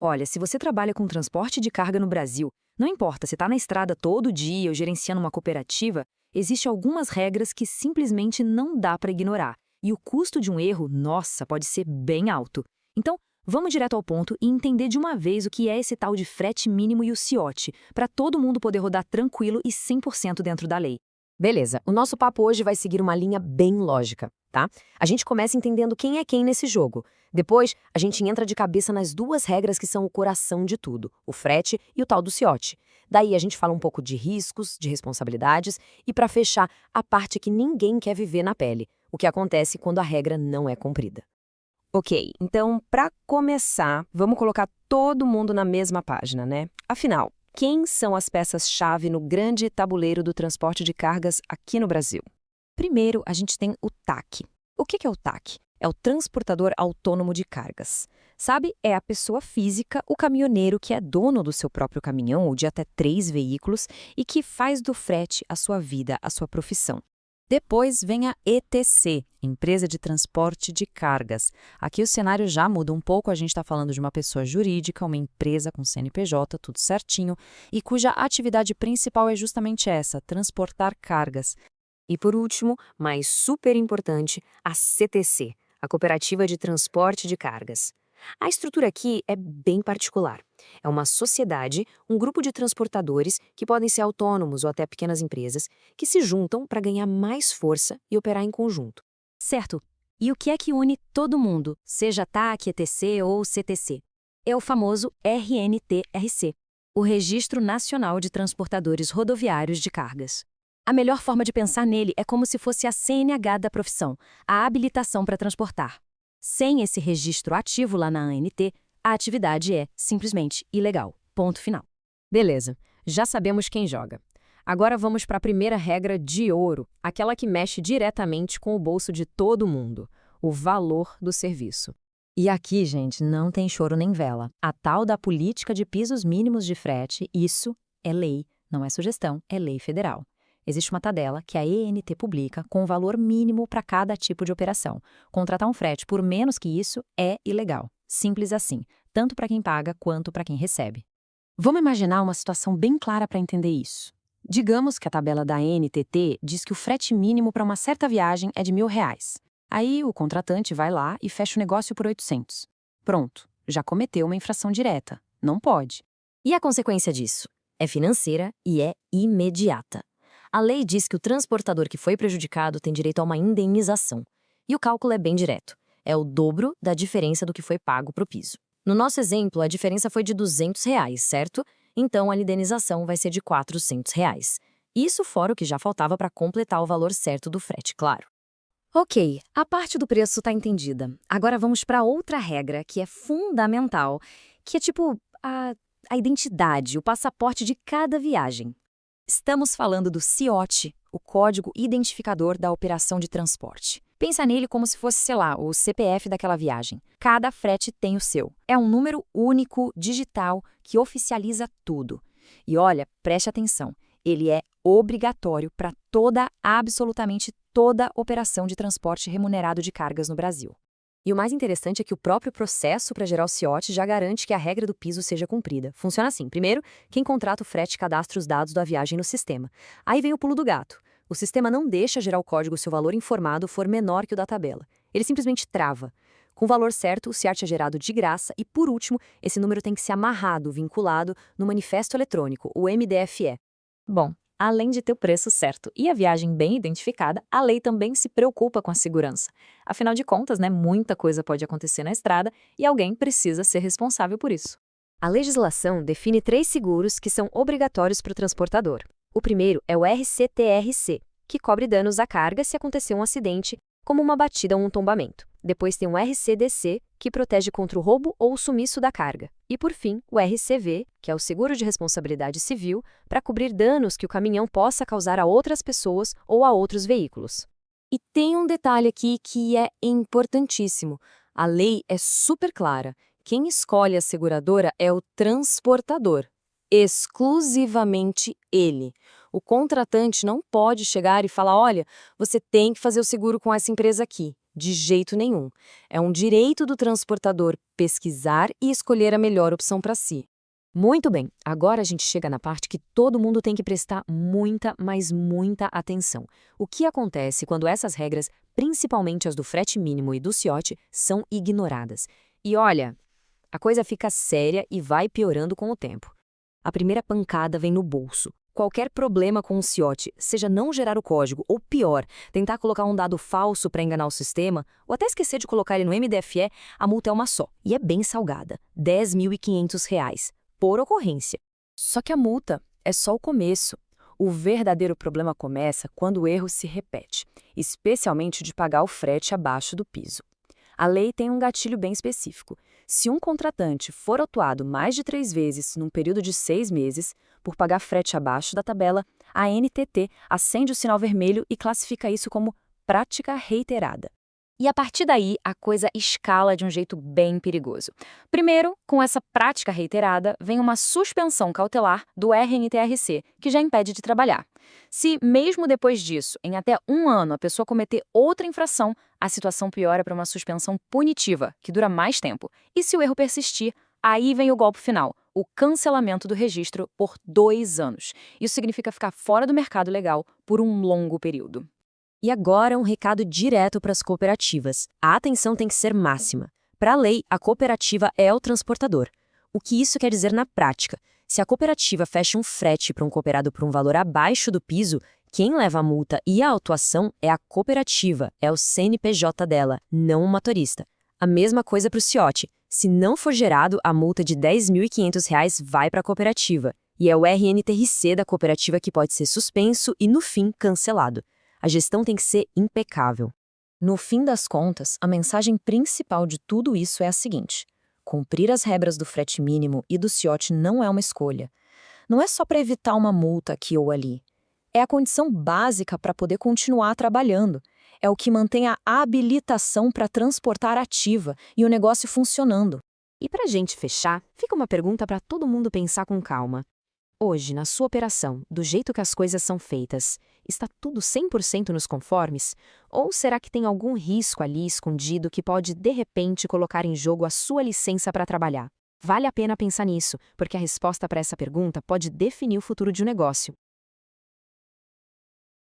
Olha, se você trabalha com transporte de carga no Brasil, não importa se está na estrada todo dia ou gerenciando uma cooperativa, existem algumas regras que simplesmente não dá para ignorar. E o custo de um erro, nossa, pode ser bem alto. Então, vamos direto ao ponto e entender de uma vez o que é esse tal de frete mínimo e o CIOT, para todo mundo poder rodar tranquilo e 100% dentro da lei. Beleza, o nosso papo hoje vai seguir uma linha bem lógica, tá? A gente começa entendendo quem é quem nesse jogo. Depois, a gente entra de cabeça nas duas regras que são o coração de tudo, o frete e o tal do CIOT. Daí a gente fala um pouco de riscos, de responsabilidades e, para fechar, a parte que ninguém quer viver na pele, o que acontece quando a regra não é cumprida. Ok, então, para começar, vamos colocar todo mundo na mesma página, né? Afinal, quem são as peças-chave no grande tabuleiro do transporte de cargas aqui no Brasil? Primeiro, a gente tem o TAC. O que é o TAC? É o Transportador Autônomo de Cargas. Sabe, é a pessoa física, o caminhoneiro que é dono do seu próprio caminhão ou de até 3 veículos e que faz do frete a sua vida, a sua profissão. Depois vem a ETC, Empresa de Transporte de Cargas. Aqui o cenário já muda um pouco, a gente está falando de uma pessoa jurídica, uma empresa com CNPJ, tudo certinho, e cuja atividade principal é justamente essa, transportar cargas. E por último, mas super importante, a CTC, a Cooperativa de Transporte de Cargas. A estrutura aqui é bem particular. É uma sociedade, um grupo de transportadores que podem ser autônomos ou até pequenas empresas, que se juntam para ganhar mais força e operar em conjunto. Certo. E o que é que une todo mundo, seja TAC, ETC ou CTC? É o famoso RNTRC, o Registro Nacional de Transportadores Rodoviários de Cargas. A melhor forma de pensar nele é como se fosse a CNH da profissão, a habilitação para transportar. Sem esse registro ativo lá na ANT, a atividade é simplesmente ilegal. Ponto final. Beleza, já sabemos quem joga. Agora vamos para a primeira regra de ouro, aquela que mexe diretamente com o bolso de todo mundo, o valor do serviço. E aqui, gente, não tem choro nem vela. A tal da política de pisos mínimos de frete, isso é lei, não é sugestão, é lei federal. Existe uma tabela que a ENT publica com o valor mínimo para cada tipo de operação. Contratar um frete por menos que isso é ilegal. Simples assim, tanto para quem paga quanto para quem recebe. Vamos imaginar uma situação bem clara para entender isso. Digamos que a tabela da NTT diz que o frete mínimo para uma certa viagem é de R$ 1.000. Aí o contratante vai lá e fecha o negócio por 800. Pronto, já cometeu uma infração direta. Não pode. E a consequência disso? É financeira e é imediata. A lei diz que o transportador que foi prejudicado tem direito a uma indenização. E o cálculo é bem direto. É o dobro da diferença do que foi pago para o piso. No nosso exemplo, a diferença foi de R$ 200, certo? Então, a indenização vai ser de R$ 400. Isso fora o que já faltava para completar o valor certo do frete, claro. Ok, a parte do preço está entendida. Agora vamos para outra regra que é fundamental, que é tipo a identidade, o passaporte de cada viagem. Estamos falando do CIOT, o Código Identificador da Operação de Transporte. Pensa nele como se fosse, sei lá, o CPF daquela viagem. Cada frete tem o seu. É um número único, digital, que oficializa tudo. E olha, preste atenção, ele é obrigatório para absolutamente toda operação de transporte remunerado de cargas no Brasil. E o mais interessante é que o próprio processo para gerar o CIOT já garante que a regra do piso seja cumprida. Funciona assim. Primeiro, quem contrata o frete cadastra os dados da viagem no sistema. Aí vem o pulo do gato. O sistema não deixa gerar o código se o valor informado for menor que o da tabela. Ele simplesmente trava. Com o valor certo, o CIOT é gerado de graça e, por último, esse número tem que ser amarrado, vinculado no manifesto eletrônico, o MDFE. Bom, além de ter o preço certo e a viagem bem identificada, a lei também se preocupa com a segurança. Afinal de contas, muita coisa pode acontecer na estrada e alguém precisa ser responsável por isso. A legislação define 3 seguros que são obrigatórios para o transportador. O primeiro é o RCTRC, que cobre danos à carga se acontecer um acidente, como uma batida ou um tombamento. Depois tem o RCDC, que protege contra o roubo ou o sumiço da carga. E por fim, o RCV, que é o Seguro de Responsabilidade Civil, para cobrir danos que o caminhão possa causar a outras pessoas ou a outros veículos. E tem um detalhe aqui que é importantíssimo. A lei é super clara. Quem escolhe a seguradora é o transportador. Exclusivamente ele. O contratante não pode chegar e falar, olha, você tem que fazer o seguro com essa empresa aqui. De jeito nenhum. É um direito do transportador pesquisar e escolher a melhor opção para si. Muito bem, agora a gente chega na parte que todo mundo tem que prestar muita, mas muita atenção. O que acontece quando essas regras, principalmente as do frete mínimo e do CIOT, são ignoradas? E olha, a coisa fica séria e vai piorando com o tempo. A primeira pancada vem no bolso. Qualquer problema com o CIOT, seja não gerar o código, ou pior, tentar colocar um dado falso para enganar o sistema, ou até esquecer de colocar ele no MDFE, a multa é uma só. E é bem salgada, R$ 10.500, por ocorrência. Só que a multa é só o começo. O verdadeiro problema começa quando o erro se repete, especialmente de pagar o frete abaixo do piso. A lei tem um gatilho bem específico. Se um contratante for autuado mais de 3 vezes num período de 6 meses, por pagar frete abaixo da tabela, a ANTT acende o sinal vermelho e classifica isso como prática reiterada. E a partir daí, a coisa escala de um jeito bem perigoso. Primeiro, com essa prática reiterada, vem uma suspensão cautelar do RNTRC, que já impede de trabalhar. Se, mesmo depois disso, em até 1 ano, a pessoa cometer outra infração, a situação piora para uma suspensão punitiva, que dura mais tempo. E se o erro persistir, aí vem o golpe final, o cancelamento do registro por 2 anos. Isso significa ficar fora do mercado legal por um longo período. E agora um recado direto para as cooperativas. A atenção tem que ser máxima. Para a lei, a cooperativa é o transportador. O que isso quer dizer na prática? Se a cooperativa fecha um frete para um cooperado por um valor abaixo do piso, quem leva a multa e a autuação é a cooperativa, é o CNPJ dela, não o motorista. A mesma coisa para o CIOT. Se não for gerado, a multa de R$ 10.500 vai para a cooperativa. E é o RNTRC da cooperativa que pode ser suspenso e, no fim, cancelado. A gestão tem que ser impecável. No fim das contas, a mensagem principal de tudo isso é a seguinte: cumprir as regras do frete mínimo e do CIOT não é uma escolha. Não é só para evitar uma multa aqui ou ali. É a condição básica para poder continuar trabalhando. É o que mantém a habilitação para transportar ativa e o negócio funcionando. E para a gente fechar, fica uma pergunta para todo mundo pensar com calma. Hoje, na sua operação, do jeito que as coisas são feitas, está tudo 100% nos conformes? Ou será que tem algum risco ali escondido que pode, de repente, colocar em jogo a sua licença para trabalhar? Vale a pena pensar nisso, porque a resposta para essa pergunta pode definir o futuro de um negócio.